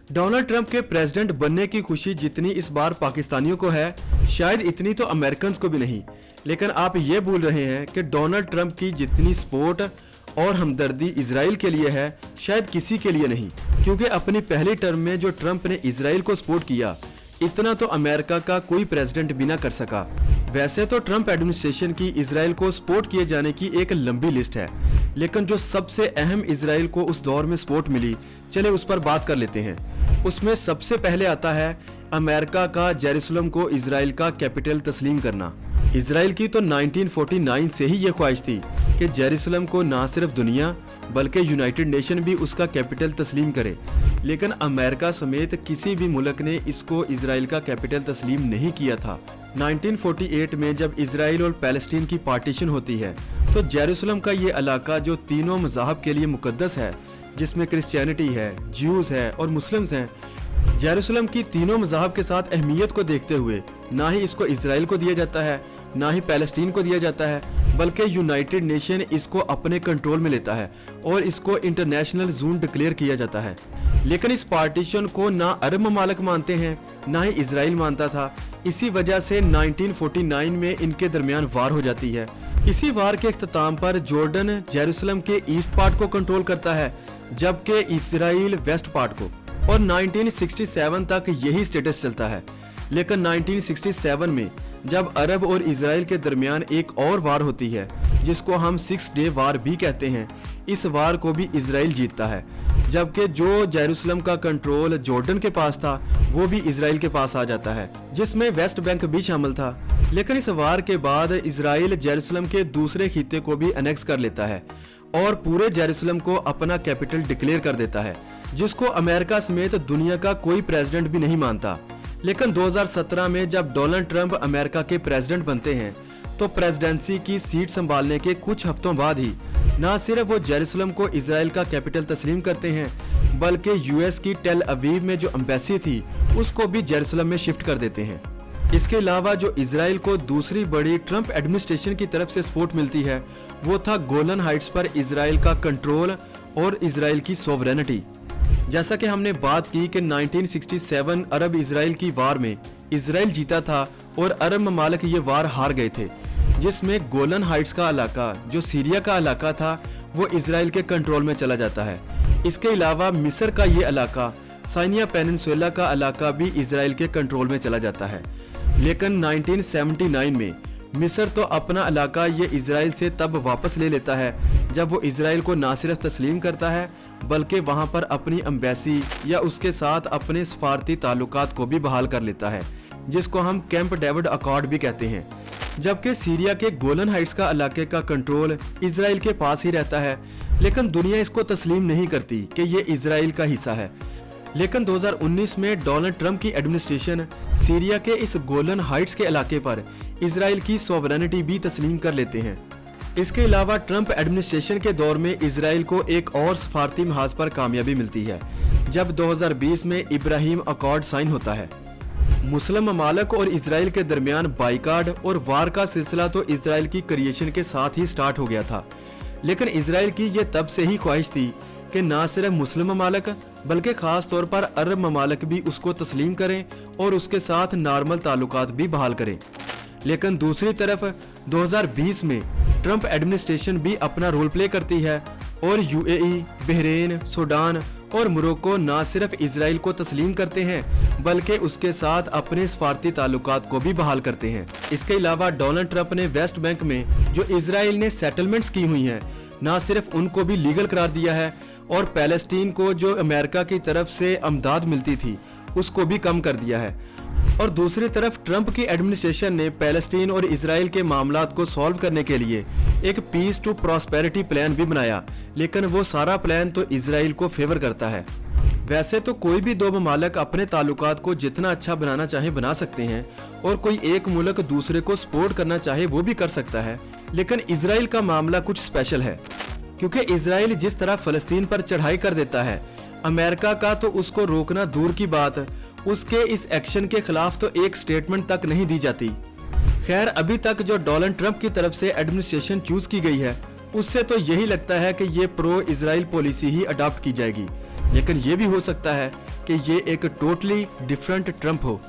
Donald Trump के president बनने की खुशी जितनी इस बार पाकिस्तानियों को है, शायद इतनी तो अमेरिकन को भी नहीं। लेकिन आप ये भूल रहे हैं कि डोनाल्ड ट्रंप की जितनी सपोर्ट और हमदर्दी इजराइल के लिए है, शायद किसी के लिए नहीं। क्योंकि अपनी पहली टर्म में जो ट्रंप ने इजराइल को सपोर्ट किया, इतना तो अमेरिका का कोई प्रेसिडेंट भी ना कर सका। वैसे तो ट्रंप एडमिनिस्ट्रेशन की इजराइल को सपोर्ट किए जाने की एक लंबी लिस्ट है, लेकिन जो सबसे अहम इजराइल को उस दौर में सपोर्ट मिली, चले उस पर बात कर लेते हैं। उसमें सबसे पहले आता है अमेरिका का जेरूसलम को इजराइल का कैपिटल तस्लीम करना। इजराइल की तो 1949 से ही ये ख्वाहिश थी कि जेरूसलम को ना सिर्फ दुनिया बल्कि यूनाइटेड नेशन भी उसका कैपिटल तस्लीम करे, लेकिन अमेरिका समेत किसी भी मुल्क ने इसको इजराइल का कैपिटल तस्लीम नहीं किया था। 1948 में जब इजराइल और पैलेस्टीन की पार्टीशन होती है, तो जेरूसलम का ये इलाका जो तीनों मज़ाहब के लिए मुकद्दस है, जिसमें क्रिश्चियनिटी है, ज्यूज है और मुस्लिम्स हैं, जेरूसलम की तीनों मज़ाहब के साथ अहमियत को देखते हुए ना ही इसको इजराइल को दिया जाता है, ना ही पैलेस्टीन को दिया जाता है, बल्कि यूनाइटेड नेशन इसको अपने कंट्रोल में लेता है और इसको इंटरनेशनल जोन डिक्लेयर किया जाता है। लेकिन इस पार्टीशन को ना अरब ममालिक मानते हैं, ना ही इजराइल मानता था। इसी वजह से 1949 में इनके दरमियान वार हो जाती है। इसी वार के इख्तिताम पर जॉर्डन जेरूसलम के ईस्ट पार्ट को कंट्रोल करता है, जबकि इजराइल वेस्ट पार्ट को, और 1967 तक यही स्टेटस चलता है। लेकिन 1967 में जब अरब और इजराइल के दरमियान एक और वार होती है, जिसको हम 6 डे वार भी कहते हैं, इस वार को भी इजराइल जीतता है, जबकि जो जेरूसलम का कंट्रोल जॉर्डन के पास था, वो भी इजराइल के पास आ जाता है, जिसमें वेस्ट बैंक भी शामिल था। लेकिन इस वार के बाद इजराइल जेरूसलम के दूसरे खित्ते को भी अनेक्स कर लेता है और पूरे जेरूसलम को अपना कैपिटल डिक्लेयर कर देता है, जिसको अमेरिका समेत दुनिया का कोई प्रेसिडेंट भी नहीं मानता। लेकिन 2017 में जब डोनाल्ड ट्रंप अमेरिका के प्रेसिडेंट बनते हैं, तो प्रेसिडेंसी की सीट संभालने के कुछ हफ्तों बाद ही न सिर्फ वो जेरूसलम को इजराइल का कैपिटल तस्लीम करते हैं, बल्कि यूएस की टेल अवीव में जो एम्बेसी थी, उसको भी जेरूसलम में शिफ्ट कर देते हैं। इसके अलावा जो इजराइल को दूसरी बड़ी ट्रंप एडमिनिस्ट्रेशन की तरफ से सपोर्ट मिलती है, वो था गोलन हाइट्स पर इजराइल का कंट्रोल और इजराइल की सोवरेनिटी। जैसा कि हमने बात की कि 1967 अरब इजराइल की वार में इजराइल जीता था और अरब ममालिक ये वार हार गए थे, जिसमें गोलन हाइट्स का इलाका जो सीरिया का इलाका था, वो इजराइल के कंट्रोल में चला जाता है। इसके अलावा मिस्र का ये इलाका, साइनिया पेनिनसुला का इलाका भी इजराइल के कंट्रोल में चला जाता है। लेकिन 1979 में मिस्र तो अपना इलाका ये इजराइल से तब वापस ले लेता है जब वो इजराइल को ना सिर्फ तस्लीम करता है, बल्कि वहाँ पर अपनी एम्बेसी या उसके साथ अपने सफारती ताल्लुकात को भी बहाल कर लेता है, जिसको हम कैंप डेविड अकॉर्ड भी कहते हैं। जबकि सीरिया के गोलन हाइट्स का इलाके का कंट्रोल इजराइल के पास ही रहता है, लेकिन दुनिया इसको तस्लीम नहीं करती कि ये इजराइल का हिस्सा है। लेकिन 2019 में डोनाल्ड ट्रंप की एडमिनिस्ट्रेशन सीरिया के इस गोलन हाइट्स के इलाके पर इजराइल की सोवरेनिटी भी तस्लीम कर लेते हैं। इसके अलावा ट्रंप एडमिनिस्ट्रेशन के दौर में इजराइल को एक और सफारती महाज पर कामयाबी मिलती है, जब 2020 में इब्राहिम अकॉर्ड साइन होता है। मुस्लिम ममालिक और इजराइल के दरमियान बाइकाट और वार का सिलसिला तो इजराइल की क्रिएशन के साथ ही स्टार्ट हो गया था। लेकिन इजराइल की ये तब से ही ख्वाहिश थी कि ना सिर्फ मुस्लिम ममालिक बल्कि खास तौर पर अरब ममालिक भी उसको तस्लीम करें और उसके साथ नॉर्मल ताल्लुकात भी बहाल करें। लेकिन दूसरी तरफ 2020 में ट्रंप एडमिनिस्ट्रेशन भी अपना रोल प्ले करती है और यूएई, बहरीन, सूडान और मोरक्को ना सिर्फ इजराइल को तस्लीम करते हैं, बल्कि उसके साथ अपने सफारती ताल्लुकात को भी बहाल करते हैं। इसके अलावा डोनाल्ड ट्रंप ने वेस्ट बैंक में जो इजराइल ने सेटलमेंट्स की हुई हैं, ना सिर्फ उनको भी लीगल करार दिया है, और पैलेस्टीन को जो अमेरिका की तरफ से अमदाद मिलती थी, उसको भी कम कर दिया है। और दूसरी तरफ ट्रंप की एडमिनिस्ट्रेशन ने पैलेस्टीन और इजराइल के मामलात को सॉल्व करने के लिए एक पीस टू प्रॉस्पेरिटी प्लान भी बनाया, लेकिन वो सारा प्लान तो इजराइल को फेवर करता है। वैसे तो कोई भी दो ममालिक अपने ताल्लुकात को जितना अच्छा बनाना चाहे बना सकते हैं, और कोई एक मुल्क दूसरे को सपोर्ट करना चाहे वो भी कर सकता है, लेकिन इजराइल का मामला कुछ स्पेशल है, क्योंकि इजराइल जिस तरह फलस्तीन पर चढ़ाई कर देता है, अमेरिका का तो उसको रोकना दूर की बात, उसके इस एक्शन के खिलाफ तो एक स्टेटमेंट तक नहीं दी जाती। खैर, अभी तक जो डोनाल्ड ट्रंप की तरफ से एडमिनिस्ट्रेशन चूज की गई है, उससे तो यही लगता है कि ये प्रो इजराइल पॉलिसी ही अडॉप्ट की जाएगी। लेकिन ये भी हो सकता है कि ये एक टोटली डिफरेंट ट्रंप हो।